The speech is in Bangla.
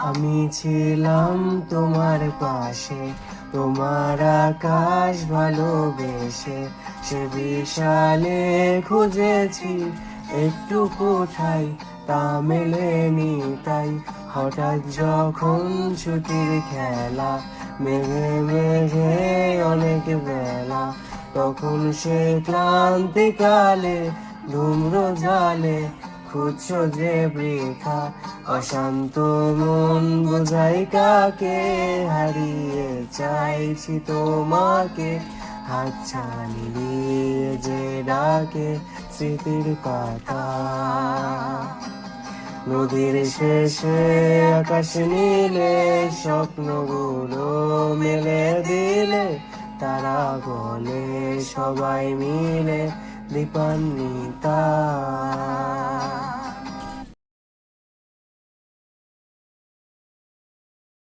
আমি ছিলাম তোমার পাশে, তোমার আকাশ ভালোবেসে, সে বিশালে খুঁজেছি একটু কোথায়, তা মেলেনি তাই। হঠাৎ যখন ছুটির খেলা, মেঘে মেঘে অনেক বেলা, তখন সে ক্লান্তিকালে ধূম্র জালে খুঁজছ যে বৃথা। অশান্ত মন বোঝাই কাকে, হারিয়ে চাইছি তোমাকে। হাতছানি দিয়ে যে ডাকে স্মৃতির পাতা, নদীর শেষে আকাশ নীলে, স্বপ্নগুলো মেলে দিলে, তারা বলে সবাই মিলে দীপান্বিতা।